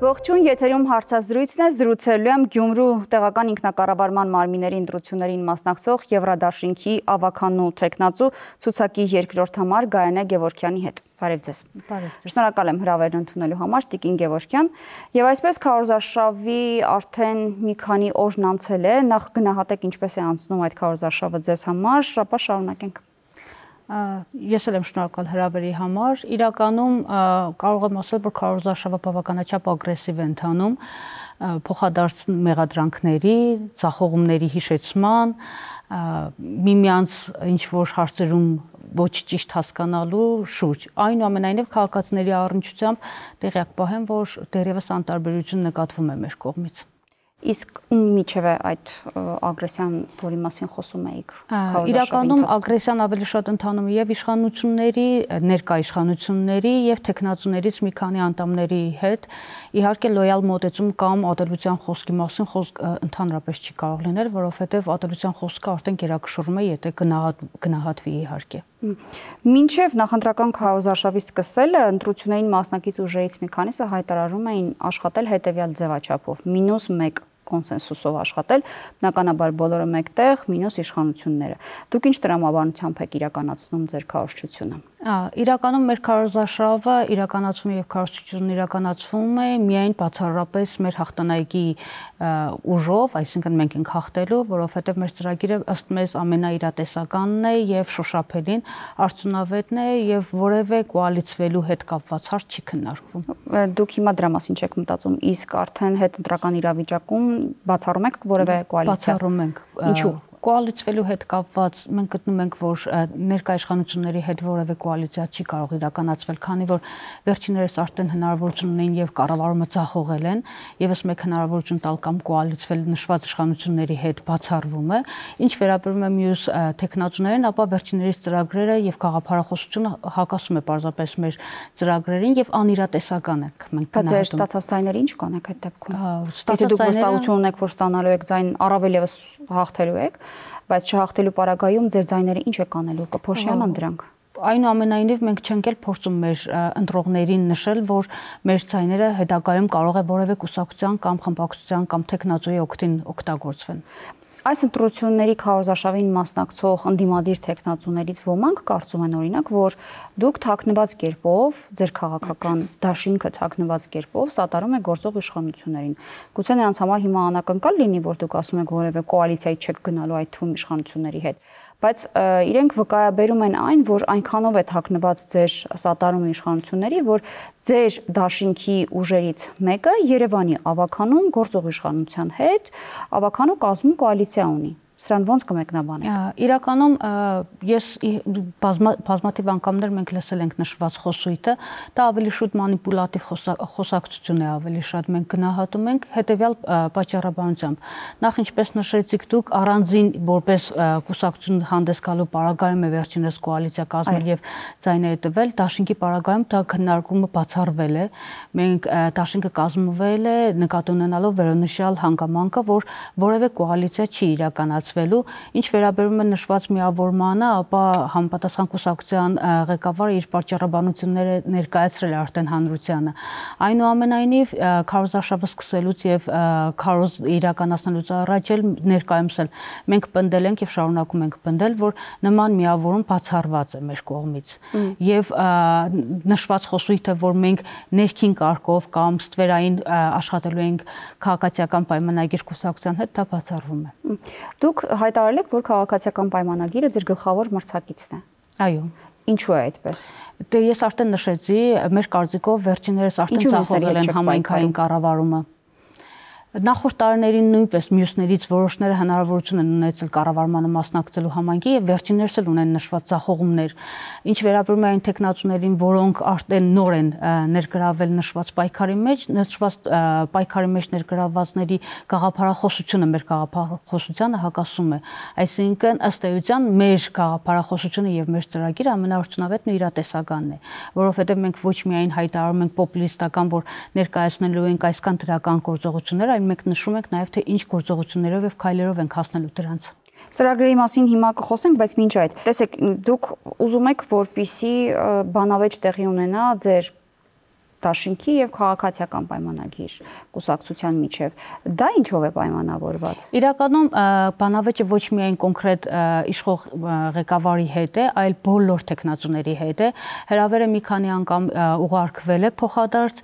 Ողջույն, եթերում հարցազրույցն է, զրուցելու եմ Գյումրու տեղական ինքնակառավարման մարմինների ընտրություններին մասնակցող Եվրադաշինքի ավականու տեխնացու ցուցակի երկրորդ համար Գայանե Գևորգյանի հետ։ Բարև ձեզ։ Շնորհակալ եմ հրավերն ընդունելու համար, Տիկին Գևորգյան։ Եվ այսպես քարոզարշավի արդեն մի քանի օրն անցել է, նախ գնահատեք ինչպես է անցնում այդ քարոզարշավը ձեզ համար, ապա շարունակենք։ Ես էլ եմ շնորհակալ հրավերի համար։ Իրականում կարող եմ ասել, որ քարոզարշավը բավականաչափ ագրեսիվ է ընթանում, փոխադարձ մեղադրանքների, ձախողումների հիշեցման, միմյանց ինչ-որ հարցերում ոչ ճիշտ հասկանալու շուրջ։ Այնուամենայնիվ քաղաքացիների առնչությամբ տեղյակ պահեմ, որ դեռևս անտարբերություն նկատվում է մեր կողմից։ Իսկ միջև է այդ ագրեսիան, որի մասին խոսում էիք։ Իրականում ագրեսիան ավելի շատ ընթանում է եւ իշխանությունների, ներկա իշխանությունների եւ տեխնացուներից մի քանի անդամների հետ։ Իհարկե լոյալ մոտեցում կամ ատելության խոսքի մասին խոսք ընդհանրապես չի կարող լինել, որովհետեւ ատելության խոսքը արդեն գերակշռում է, եթե գնահատվի իհարկե։ Մինչև նախընտրական քարոզարշավի սկսելը ընտրություններին մասնակից ուժերից մի քանիսը հայտարարում էին աշխատել հետևյալ ձևաչափով՝ -1 կոնսենսուսով աշխատել, բնականաբար բոլորը մեկտեղ, մինուս իշխանությունները։ Դուք ինչ տրամաբանությամբ եք իրականացնում ձեր քարոզչությունը։ Իրականում մեր քարոզարշավը իրականացվում է եւ քարոզչությունն իրականացվում է միայն բացառապես մեր հաղթանակի ուժով, այսինքն մենք ենք հաղթելու, որովհետեւ մեր ծրագիրը ըստ մեզ ամենաիրատեսականն է եւ շոշափելին, արդյունավետն է եւ որևէ կոալիցվելու հետ կապված հարց չի քննարկվում։ Դուք հիմա դրա մասին չեք մտածում, իսկ արդեն հետընտրական իրավիճակում բացառում եք որևէ կոալիցիա։ Բացառում ենք։ Ինչու՞։ Կոալիցվելու հետ կապված մենք գտնում ենք, որ ներկա իշխանությունների հետ որևէ կոալիցիա չի կարող իրականացվել, քանի որ վերջիններս արդեն հնարավորություն ունեն եւ կառավարումը ձախողել են, եւս մեկ հնարավորություն տալ կամ կոալիցվել նշված իշխանությունների հետ բացառվում է։ Ինչ վերաբերում է մյուս տեխնացուներին, ապա վերջիններիս ծրագրերը եւ գաղափարախոսությունը հակասում է պարզապես մեր ծրագրերին եւ անիրատեսական է։ Մենք գնահատում։ Բայց ձեր ստացած ձայները ինչ կանեք այդ դեպքում։ Եթե դուք վստահություն ունեք, որ ստանալու եք ձայն, առավել եւս հաղթելու եք, բայց չհաղթելու պարագայում ձեր ձայները ինչ է կանելու, կփոշիանան դրանք։ Այնուամենայնիվ մենք չենք էլ փորձում մեր ընտրողներին նշել, որ մեր ձայները հետագայում կարող է որևէ կուսակցության կամ խմբակցության կամ տեխնացուի օգտին օգտագործվեն։ Այս ընտրությունների քարոզարշավին մասնակցող ընդդիմադիր տեխնացուներից ոմանք կարծում են օրինակ, որ դուք թաքնված կերպով, ձեր քաղաքական դաշինքը թաքնված կերպով սատարում է գործող իշխանություններին։ Գուցե նրանց համար հիմա անակնկալ լինի, որ դուք ասում եք որևէ կոալիցիայի չեք գնալու այդ թվում իշխանությունների հետ, բայց իրենք վկայաբերում են այն, որ այնքանով է թաքնված ձեր սատարումը իշխանությունների, որ ձեր դաշինքի ուժերից մեկը Երևանի ավականում գործող իշխանության հետ ավականու կազմում կոալիցիա ունի։ Սրան ոնց կմեկնաբանեք։ Իրականում ես բազմաթիվ անգամներ մենք լսել ենք նշված խոսույթը, դա ավելի շուտ մանիպուլատիվ խոսակցություն է, ավելի շատ մենք գնահատում ենք հետևյալ պատճառաբանությամբ։ Նախ ինչպես նշեցիք դուք, առանձին որպես կուսակցություն հանդես գալու պարագայում է վերջինս կոալիցիա կազմել եւ ձայները տվել, դաշինքի պարագայում դա քննարկումը բացառվել է։ Մենք դաշինքը կազմվել է նկատի ունենալով վերոնշյալ հանգամանքը, որ որևէ կոալիցիա չի իրականացվելու։ Ինչ վերաբերում է նշված միավորմանը, ապա համապատասխան կուսակցության ղեկավարը իր պատճառաբանությունները ներկայացրել է արդեն հանրությանը։ Այնուամենայնիվ քարոզարշավը սկսելուց եւ քարոզ իրականացնելուց առաջ էլ ներկայումս էլ մենք պնդել ենք եւ շարունակում ենք պնդել, որ նման միավորում բացառված է մեր կողմից։ Եվ նշված խոսույթը, որ մենք ներքին կարգով կամ ստվերային աշխատելու ենք քաղաքացիական պայմանագիր կուսակցության հետ, դա բացառվում է։ Դուք հայտարարել եք, որ քաղաքացիական պայմանագիրը ձեր գլխավոր մրցակիցն է։ Այո։ Ինչու է այդպես։ Դե ես արդեն նշեցի, մեր կարծիքով վերջիններս արդեն ձախողել են համայնքային կառավարումը։ Նախորդ տարիներին նույնպես մյուսներից որոշները հնարավորություն են ունեցել կառավարմանը մասնակցելու համայնքի եւ վերջիններս էլ ունեն նշված ձախողումներ։ Ինչ վերաբերում է այն տեխնացուներին, որոնք արդեն նոր են ներգրավել նշված պայքարի մեջ, նշված պայքարի մեջ ներգրավվածների գաղափարախոսությունը մեր գաղափարախոսությանը հակասում է։ Այսինքն ըստ էության մեր գաղափարախոսությունը եւ մեր ծրագիրը ամենաարդյունավետն ու իրատեսականն է, որովհետեւ մենք ոչ միայն հայտարարում ենք պոպուլիստական, որ ներկայացնելու ենք այսքան դրական գործողություններ, այլ մենք նշում ենք նաև թե ինչ գործողություններով եւ քայլերով ենք հասնելու դրանց։ Ծրագրերի մասին հիմա կխոսենք, բայց մինչ այդ, տեսեք, դուք ուզում եք, որպիսի բանավեճ տեղի ունենա ձեր դաշինքի եւ քաղաքացիական պայմանագիր կուսակցության միջև։ Դա ինչով է պայմանավորված։ Իրականում բանավեճը ոչ միայն կոնկրետ իշխող ղեկավարի հետ է, այլ բոլոր տեխնացուների հետ է։ Հրավերը մի քանի անգամ ուղարկվել է փոխադարձ,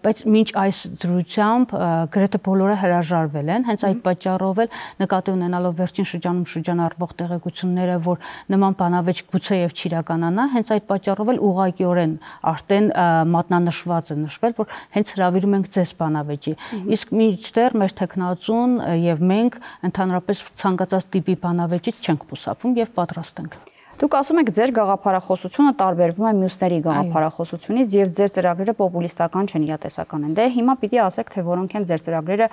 բայց մինչ այս դրությամբ գրեթե բոլորը հրաժարվել են։ Հենց այդ պատճառով էլ նկատի ունենալով վերջին շրջանում շրջանառվող տեղեկությունները, որ նման բանավեճ գուցեև չիրականանա, հենց այդ պատճառով էլ ուղղակիորեն արդեն մատնանշված է նշվել, որ հենց հրավիրում ենք ձեզ բանավեճի։ Իսկ մինչդեռ մեր տեխնացուն եւ մենք ընդհանրապես ցանկացած տիպի բանավեճից չենք խուսափում եւ պատրաստ ենք։ Դուք ասում եք, ձեր գաղափարախոսությունը տարբերվում է մյուսների գաղափարախոսությունից եւ ձեր ծրագրերը պոպուլիստական չեն, իրատեսական են։ Դե հիմա պիտի ասեք, թե որոնք են ձեր ծրագրերը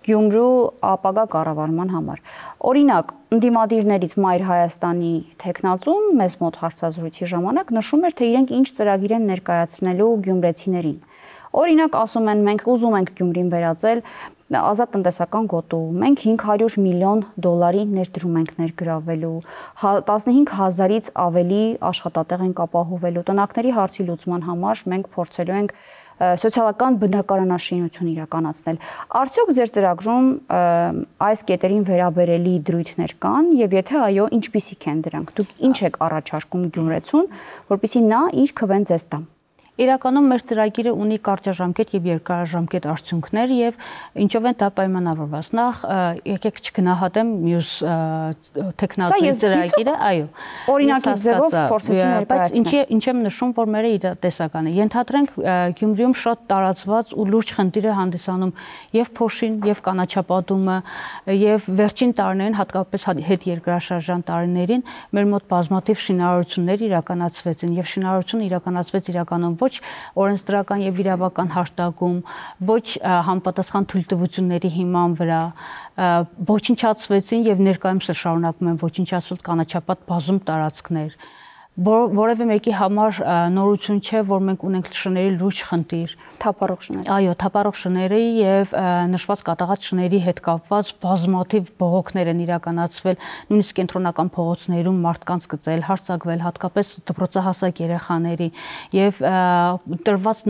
Գյումրու ապագա կառավարման համար։ Օրինակ, ընդդիմադիրներից Մայր Հայաստանի տեխնացուն մեզ մոտ հարցազրույցի ժամանակ նշում էր, թե իրենք ինչ ծրագիր են ներկայացնելու գյումրեցիներին։ Օրինակ, ասում են, մենք ուզում ենք Գյումրին վերածել ազատ տնտեսական գոտու, մենք 500 միլիոն դոլարի ներդրում ենք ներգրավելու, 15,000-ից ավելի աշխատատեղ ենք ապահովելու, տնակների հարցի լուծման համար մենք փորձելու ենք սոցիալական բնակարանաշինություն իրականացնել։ Արդյոք ձեր ծրագրում այս կետերին վերաբերելի դրույթներ կան եւ եթե այո, ինչպիսիք են դրանք։ Դուք ինչ եք առաջարկում գյումրեցուն, որպեսզի նա իր քվեն ձեզ տա։ Իրականում մեր ծրագիրը ունի կարճաժամկետ եւ երկարաժամկետ արդյունքներ եւ ինչով են դա պայմանավորված։ Նախ եկեք չգնահատեմ մյուս տեխնոլոգիայի ծրագիրը, այո։ Օրինակի ձևով փորձեցի ներկայացնել։ Բայց ինչ եմ նշում, որ մերը իրատեսական է։ Ենթադրենք Գյումրիում շատ տարածված ու լուրջ խնդիր է հանդիսանում եւ փոշին, եւ կանաչապատումը, եւ վերջին տարիներին, հատկապես հետերկրաշարժան տարիներին մեր մոտ բազմաթիվ շինարարություններ իրականացվեցին եւ շինարարությունը իրականացվեց իրականում ոչ օրենսդրական եւ իրավական հարտակում, ոչ համապատասխան թույլտվությունների հիման վրա, ոչնչացվեցին եւ ներկայումս շարունակում են ոչնչացվել կանաչապատ բազում տարածքներ, որևէ մեկի համար նորություն չէ, որ մենք ունենք շների լուրջ խնդիր։ Թափառող շներ։ Այո, թափառող շների եւ նշված կատաղած շների հետ կապված բազմաթիվ բողոքներ են իրականացվել, նույնիսկ կենտրոնական փողոցներում մարդկանց գծել, հարձակվել, հատկապես դպրոցահասակ երեխաների եւ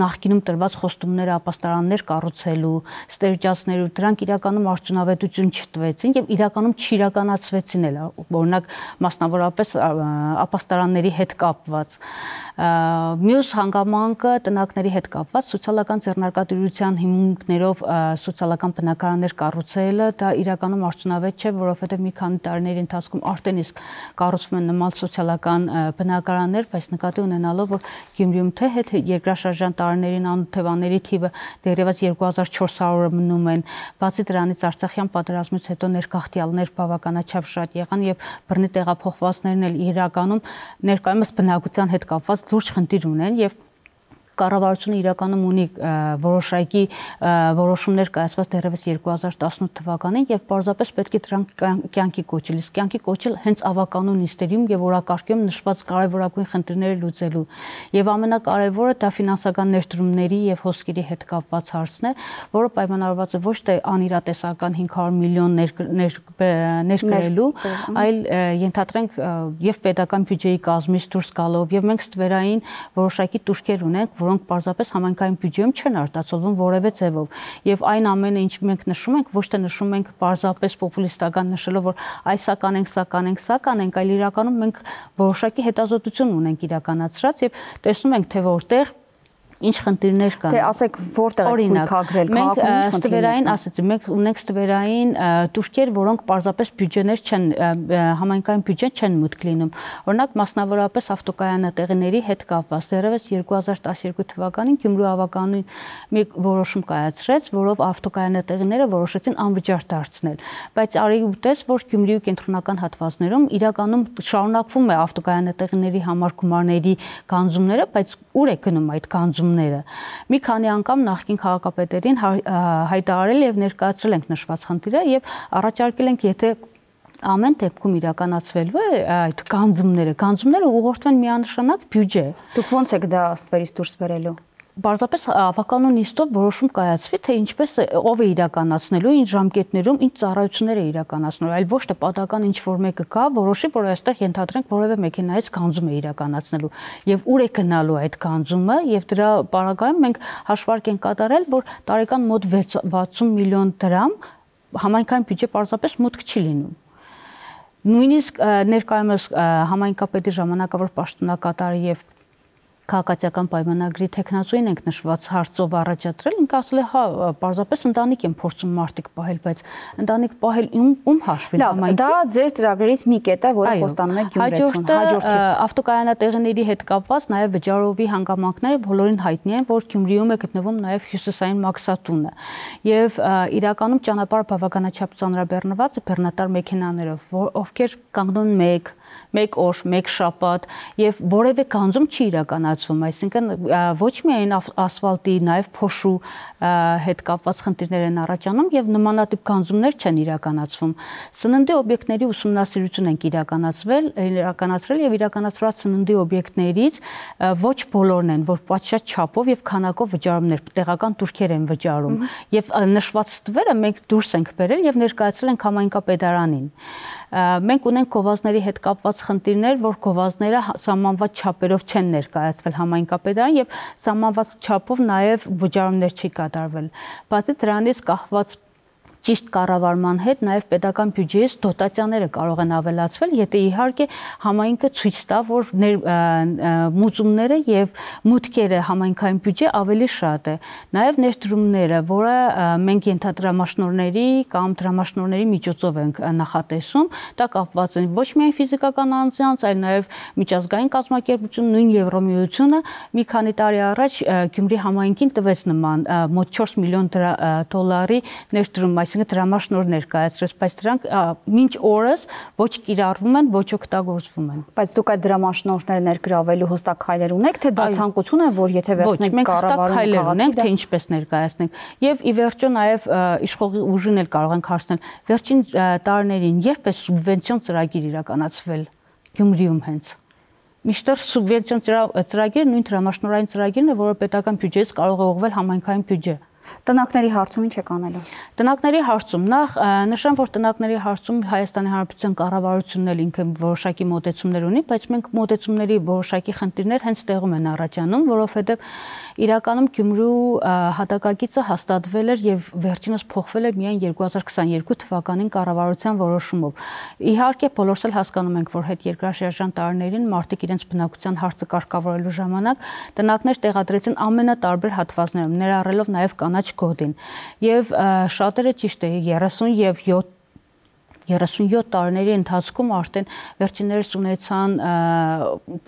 նախկինում տրված խոստումները ապաստարաններ կառուցելու, ստերջացնելու, դրանք իրականում արդյունավետություն չտվեցին եւ իրականում չիրականացվեցին էլ, օրինակ մասնավորապես ապաստարանների հետ կապված։ Մյուս հանգամանքը տնակների հետ կապված սոցիալական ձեռնարկատիրության հիմունքներով սոցիալական բնակարաններ կառուցելը դա իրականում արդյունավետ չէ, որովհետև մի քանի տարիների ընթացքում արդեն իսկ կառուցվում են նման սոցիալական բնակարաններ, բայց նկատի ունենալով, որ Գյումրիում թե երկրաշարժան տարիներին անօթևանների թիվը դեռևս 2400-ը մնում են, բացի դրանից Արցախյան պատերազմից հետո ներգաղթյալներ բավականաչափ շատ եղան եւ բռնի տեղափոխվածներն էլ իրականում ներկայումս բնակության հետ կապված լուրջ խնդիր ունեն եւ կառավարությունը իրականում ունի որոշակի որոշումներ կայացված դեռևս 2018 թվականին եւ պարզապես պետք է դրանք կյանքի կոչել, իսկ կյանքի կոչել հենց ավականու նիստերում եւ օրակարգում նշված կարևորագույն խնդիրները լուծելու։ Եւ ամենակարևորը դա ֆինանսական ներդրումների եւ հոսքերի հետ կապված հարցն է, որը պայմանավորված է ոչ թե անիրատեսական 500 միլիոն ներկրելու, այլ ենթադրենք եւ պետական բյուջեի կազմից դուրս գալով եւ մենք ստվերային որոշակի տուրքեր ունենք, որոնք պարզապես համայնքային բյուջեում չեն արտացոլվում որևէ ձևով։ Եվ այն ամենը, ինչ մենք նշում ենք, ոչ թե նշում ենք պարզապես պոպուլիստական նշելով, որ այս սա կանենք, այլ իրականում մենք որոշակի հետազոտություն ունենք իրականացրած եւ տեսնում ենք, թե որտեղ ինչ խնդիրներ կան։ Դե ասեք, որտեղ եք քննարկել քաղաքում ինչ խնդիրներ։ Մենք ունենք ստվերային տուրքեր, որոնք պարզապես բյուջեներ չեն, համայնքային բյուջեն չեն մուտք լինում։ Օրինակ, մասնավորապես ավտոկայանատեղիների հետ կապված դեռևս 2012 թվականին Գյումրու ավականին մի որոշում կայացրեց, որով ավտոկայանատեղիները որոշեցին անվճար դարձնել։ Բայց արի ուտես, որ Գյումրիու կենտրոնական հատվածներում իրականում շարունակվում է ավտոկայանատեղիների համար գումարների գանձումները, բայց ուր է գնում այդ գանձումները։ Մի քանի անգամ նախկին քաղաքապետերին հայտարարել եւ ներկայացրել ենք նշված խնդիրը եւ առաջարկել ենք, եթե ամեն դեպքում իրականացվելու է այդ գանձումները ուղղորդվեն միանշանակ բյուջե։ Դուք ո՞նց եք դա ստվերից դուրս բերելու։ Պարզապես ավականու նիստով որոշում կայացվի, թե ինչպես ով է իրականացնելու, ինչ ժամկետներում, ինչ ծառայություններ է իրականացնելու, այլ ոչ թե պատահական ինչ-որ մեկը կա, որոշի, որ այստեղ ենթադրենք որևէ մեքենայից գանձում է իրականացնելու, եւ ուր է գնալու այդ գանձումը, եւ դրա պարագայում մենք հաշվարկ ենք կատարել, որ տարեկան մոտ 60 միլիոն դրամ համայնքային բյուջե պարզապես մուտք չի լինում։ Նույնիսկ ներկայումս համայնքապետի ժամանակավոր պաշտոնակատարը եւ քաղաքացիական պայմանագրի տեխնացուին ենք նշված հարցով առաջադրել, ինքը ասել է, հա, պարզապես ընտանիք են փորձում մարդիկ պահել, բայց ընտանիք պահել ում հաշվին համայնքի։ Դա ձեր ծրագրերից մի կետ է, որը խոստանում է Գյումրեցուն, հաջորդի։ Ավտոկայանատեղիների հետ կապված նաև վճարովի հանգամանքները բոլորին հայտնի են, որ Գյումրիում է գտնվում նաև հյուսիսային մաքսատունը։ Եվ իրականում ճանապարհը բավականաչափ ծանրաբեռնված է բեռնատար մեքենաներով, ովքեր կանգնում մեկ օր, մեկ շաբաթ եւ որևէ գանձում չի իրականացվում, այսինքն ոչ միայն ասֆալտի, նաեւ փոշու հետ կապված խնդիրներ են առաջանում եւ նմանատիպ գանձումներ չեն իրականացվում։ Սննդի օբյեկտների ուսումնասիրություն ենք իրականացրել եւ իրականացված սննդի օբյեկտներից ոչ բոլորն են, որ պատշաճ չափով եւ քանակով վճարումներ, տեղական турքեր են վճարում եւ նշված ստվերը մենք դուրս ենք բերել եւ ներկայացրել ենք համայնքապետարանին։ Մենք ունենք գովազդների հետ կապված խնդիրներ, որ գովազդները սահմանված չափերով չեն ներկայացվել համայնքապետարան եւ սահմանված չափով նաեւ վճարումներ չի կատարվել։ Բացի դրանից կախված ճիշտ կառավարման հետ նաև պետական բյուջեից դոտացիաները կարող են ավելացվել, եթե իհարկե համայնքը ցույց տա, որ մուծումները եւ մուտքերը համայնքային բյուջե ավելի շատ է։ Նաև ներդրումները, որը մենք ենթադրամաշնորհների կամ դրամաշնորհների միջոցով ենք նախատեսում, դա կապված է ոչ միայն ֆիզիկական անձանց, այլ նաև միջազգային կազմակերպություն, նույն Եվրոմիությունը մի քանի տարի առաջ Գյումրի համայնքին տվեց նման մոտ 4 միլիոն դոլարի ներդրում, այսինքն դրամաշնորհ ներկայացրեց, բայց դրանք մինչ օրս ոչ կիրառվում են, ոչ օգտագործվում են։ Բայց դուք այդ դրամաշնորհները ներգրավելու հստակ քայլեր ունեք, թե դա ցանկություն է, որ եթե վերցնենք կառավարում քաղաքի, թե ինչպես ներկայացնենք։ Եվ ի վերջո նաև իշխող ուժին էլ կարող ենք հարցնել, վերջին տարիներին երբ է սուբվենցիոն ծրագիր իրականացվել Գյումրիում հենց։ Միշտեր սուբվենցիոն ծրագիրը նույն դրամաշնորհային ծրագիրն է, որը պետական բյուջեից կարող է ուղղվել համայնքային բյուջե։ Տնակների հարցում ինչ եք անելու։ Տնակների հարցում նախ նշեմ, որ տնակների հարցում Հայաստանի Հանրապետության կառավարությունն էլ ինքը որոշակի մոտեցումներ ունի, բայց մենք մոտեցումների որոշակի խնդիրներ հենց տեղում են առաջանում, որովհետև իրականում Գյումրու հատակագիծը հաստատվել էր եւ վերջինս փոխվել է միայն 2022 թվականին կառավարության որոշումով։ Իհարկե բոլորս էլ հասկանում ենք, որ հետ երկրաշարժյան տարիներին մարդիկ իրենց բնակության հարցը կարգավորելու ժամանակ տնակներ տեղադրեցին ամենատարբեր հատվածներում, ներառելով նաեւ կանաչ գոտին եւ շատերը ճիշտ է 37 տարիների ընթացքում արդեն վերջիններս ունեցան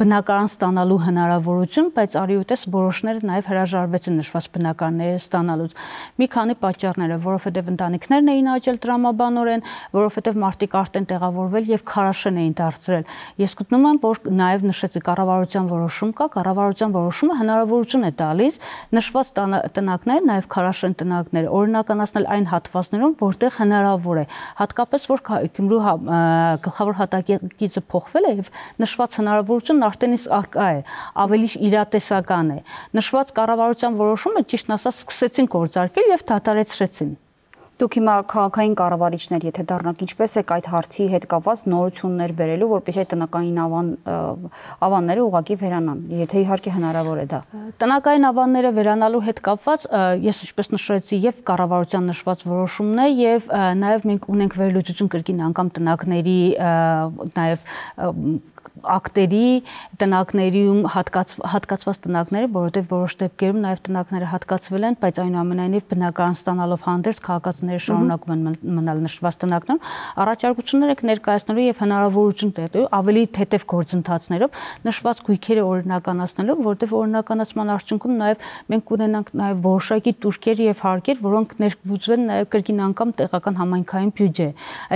բնակարան ստանալու հնարավորություն, բայց արիուտես որոշները նաև հրաժարվեցին նշված բնակարանները ստանալուց։ Մի քանի պատճառներ է, որովհետև ընտանիքներն էին աճել տրամաբանորեն, որովհետև մարդիկ արդեն տեղավորվել եւ քարաշեն էին դարձրել։ Ես գտնում եմ, որ նաև նշեցի կառավարության որոշում կա, կառավարության որոշումը հնարավորություն է տալիս նշված տնակները, նաև քարաշեն տնակները օրինականացնել այն հատվածներում, որտեղ հնարավոր է, հատկապես որ Գյումրու գլխավոր հատակագիծը փոխվել է եւ նշված հնարավորությունն արդեն իսկ արկա է, ավելի իրատեսական է։ Նշված կառավարության որոշումը ճիշտն ասած սկսեցին գործարկել եւ դադարեցրեցին։ Դուք հիմա քաղաքային կառավարիչներ, եթե դառնաք, ինչպես եք այդ հարցի հետ կապված նորություններ բերելու, որպեսզի տնական ավանները ուղղակի վերանան, եթե իհարկե հնարավոր է դա։ Տնական ավանները վերանալու հետ կապված, ես ինչպես նշեցի, եւ կառավարության նշված որոշումն է, եւ նաեւ մենք ունենք վերլուծություն կրկին անգամ տնակների նաեւ ակտերի տնակներիում հատկացված տնակները, որովհետև որոշ դեպքերում նաև տնակները հատկացվել են, բայց այնուամենայնիվ բնակարան ստանալով հանդերձ քաղաքացիները շարունակում են մնալ նշված տնակներում, առաջարկություններ եք ներկայացնելու եւ հնարավորություն տալու ավելի թեթև գործընթացներով նշված գույքերը օրինականացնելու, որովհետև օրինականացման արդյունքում նաև մենք ունենանք նաև որոշակի турքեր եւ հարկեր, որոնք ներկայացվեն նաև կրկին անգամ տեղական համայնքային բյուջե։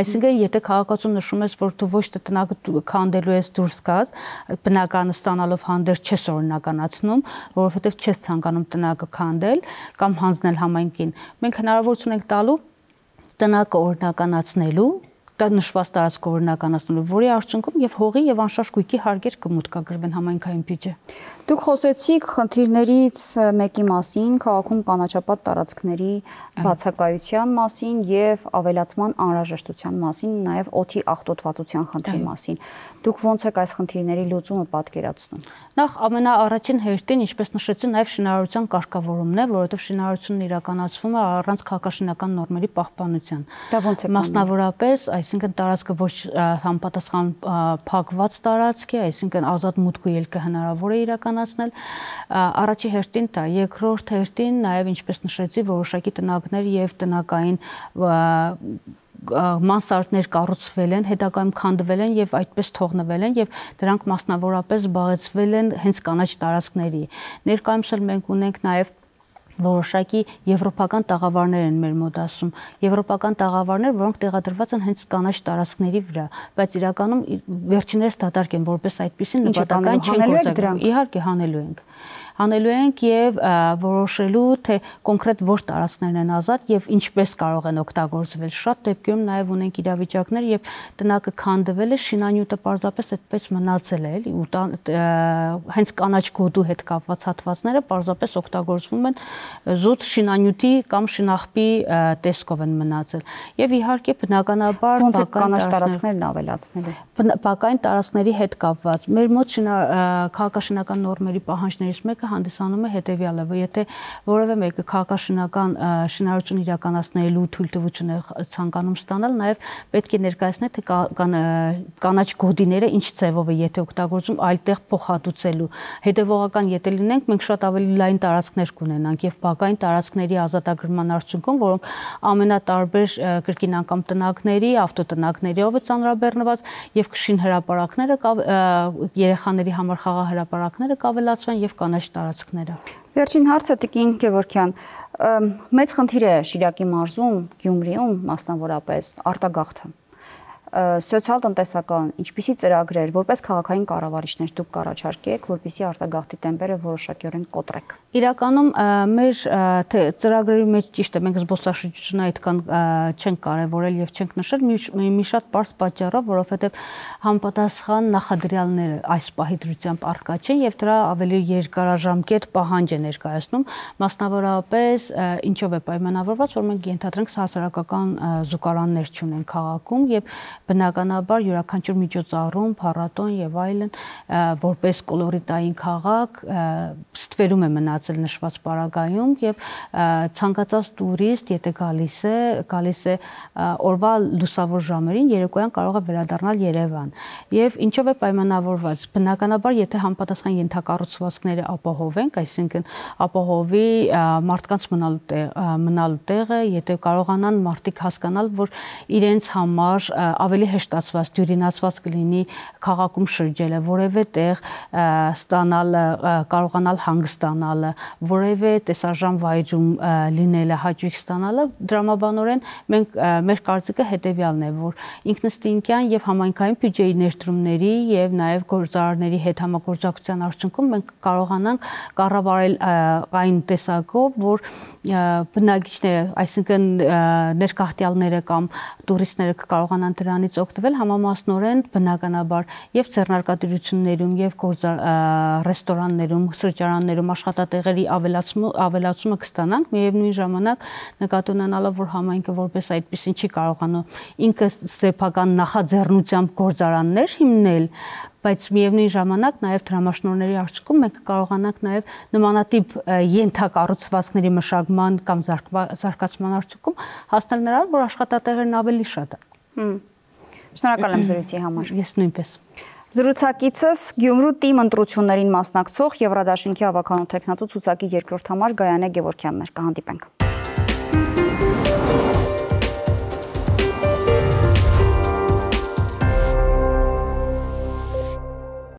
Այսինքն, եթե քաղաքացուն նշում ես, որ դու ոչ թե տնակը քանդելու ես դուրս գաս, բնականը ստանալով հանդերձ չես օրինականացնում, որովհետև չես ցանկանում տնակը քանդել կամ հանձնել համայնքին։ Մենք հնարավորություն ենք տալու տնակը օրինականացնելու նշված տարածքով իրականացնելու, որի արդյունքում եւ հողի եւ անշարժ գույքի հարկեր կմուտքագրվեն համայնքային բյուջե։ Դուք խոսեցիք խնդիրներից մեկի մասին, քաղաքում կանաչապատ տարածքների բացակայության մասին եւ ավելացման անհրաժեշտության մասին, նաեւ օդի աղտոտվածության խնդրի մասին։ Դուք ոնց եք այս խնդիրների լուծումը պատկերացնում։ Նախ ամենաառաջին հերթին, ինչպես նշեցի, նաեւ շինարարության կարգավորումն է, որովհետեւ շինարարությունն իրականացվում է առանց քաղաքաշինական նորմերի պահպանության։ Դա ոնց է մասնավորապես, այսինքն տարածքը ոչ համապատասխան փակված տարածք է, այսինքն ազատ մուտք ու ելքը հնարավոր է իրականացնել։ Առաջի հերթին դա, երկրորդ հերթին նաեւ ինչպես նշեցի, որոշակի տնակներ եւ տնակային մանսարդներ կառուցվել են, հետագայում քանդվել են եւ այդպես թողնվել են եւ դրանք մասնավորապես զբաղեցվել են հենց կանաչ տարածքների։ Ներկայումս էլ մենք ունենք նաեւ որոշակի եվրոպական տաղավարներ են մեր մոտ ասում, եվրոպական տաղավարներ, որոնք տեղադրված են հենց կանաչ տարածքների վրա, բայց իրականում վերջիններս դատարկ են, որպես այդպեսին նպատակային չեն գործադրվում։ Իհարկե հանելու ենք եւ որոշելու թե կոնկրետ որ տարածքներն են ազատ եւ ինչպես կարող են օգտագործվել։ Շատ դեպքերում նաեւ ունենք իրավիճակներ, երբ տնակը քանդվել է, շինանյութը պարզապես այդպես մնացել է, էլի, ու հենց կանաչ գոտու հետ կապված հատվածները պարզապես օգտագործվում են զուտ շինանյութի կամ շինախպի տեսքով են մնացել։ Եվ իհարկե բնականաբար ոնց է կանաչ տարածքներն ավելացնելու։ Բակային տարածքների հետ կապված մեր մոտ քաղաքաշինական նորմերի պահանջներից մեկը հանդիսանում է հետևյալը, որ եթե որևէ մեկը քաղաքաշինական շինարարություն իրականացնելու թույլտվություն է ցանկանում ստանալ, նաև պետք է ներկայացնել թե կանաչ գոտիները ինչ ձևով է եթե օգտագործում այլտեղ փոխհատուցելու։ Հետևողական եթե լինենք, մենք շատ ավելի լայն տարածքներ կունենանք եւ բակային տարածքների ազատագրման արդյունքում, որոնք ամենատարբեր կրկին անգամ տնակների, ավտոտնակներով է ծանրաբեռնված եւ քշին հրապարակները, երեխաների համար խաղահրապարակները կավելացվեն եւ կանաչ տարածքները։ Վերջին հարցը Տիկին Գևորգյան, մեծ խնդիր է Շիրակի մարզում, Գյումրիում մասնավորապես արտագաղթը։ Սոցիալ-տնտեսական ինչպիսի ծրագրեր, որպես քաղաքային կառավարիչներ դուք կառաջարկեք, որպեսզի արտագաղթի տեմպերը որոշակիորեն կոտրեք։ Իրականում մեր ծրագրերի մեջ ճիշտ է, մենք զբոսաշրջությունը այդքան չենք կարևորել եւ չենք նշել մի շատ պարզ պատճառով, որովհետեւ համապատասխան նախադրյալները այս պահի դրությամբ առկա չեն եւ դրա ավելի երկարաժամկետ պահանջ է ներկայացնում, մասնավորապես ինչով է պայմանավորված, որ մենք ենթադրենք հասարակական զուգարաններ չունեն քաղաքում եւ բնականաբար յուրաքանչյուր միջոցառում, փառատոն եւ այլն որպես կոլորիտային քաղաք ստվերում է մնացել նշված պարագայում եւ ցանկացած տուրիստ, եթե գալիս է օրվա լուսավոր ժամերին, երեկոյան կարող է վերադառնալ Երևան։ Եւ ինչով է պայմանավորված։ Բնականաբար, եթե համապատասխան ենթակառուցվածքները ապահովենք, այսինքն ապահովի մարդկանց մնալու տեղը, եթե կարողանան մարդիկ հասկանալ, որ իրենց համար ավելի հեշտացված, դյուրինացված կլինի քաղաքում շրջելը, որևէ տեղ ստանալը, կարողանալ հանգստանալը, որևէ տեսարժան վայրում լինելը, հաճույք ստանալը, դրամաբանորեն մեր կարծիքը հետևյալն է, որ ինքնըստինքյան եւ համայնքային բյուջեի ներդրումների եւ նաեւ գործարարների հետ համագործակցության արդյունքում մենք կարողանանք կառավարել այն տեսակով, որ բնակիչները, այսինքն ներկայացյալները կամ տուրիստները կարողանան դրանից օգտվել համամասնորեն բնականաբար եւ ձեռնարկատիրություններում եւ ռեստորաններում, սրճարաններում աշխատատեղերի ավելացումը կստանանք, միևնույն ժամանակ նկատի ունենալով, որ համայնքը որպես այդպեսին չի կարողանում ինքը սեփական նախաձեռնությամբ գործարաններ հիմնել, բայց միևնույն ժամանակ նաև դրամաշնորհների արդյունքում մենք կարողանանք նաև նմանատիպ ենթակառուցվածքների մշակման կամ զարգացման արդյունքում հասնել նրան, որ աշխատատեղերն ավելի շատ են։ Շնորհակալ եմ զրույցի համար։ Ես նույնպես։ Զրուցակիցս Գյումրու թիմ ընտրություններին մասնակցող Եվրադաշինքի ավականու տեխնատու ցուցակի երկրորդ համար Գայանե Գևորգյանն էր, կհանդիպենք։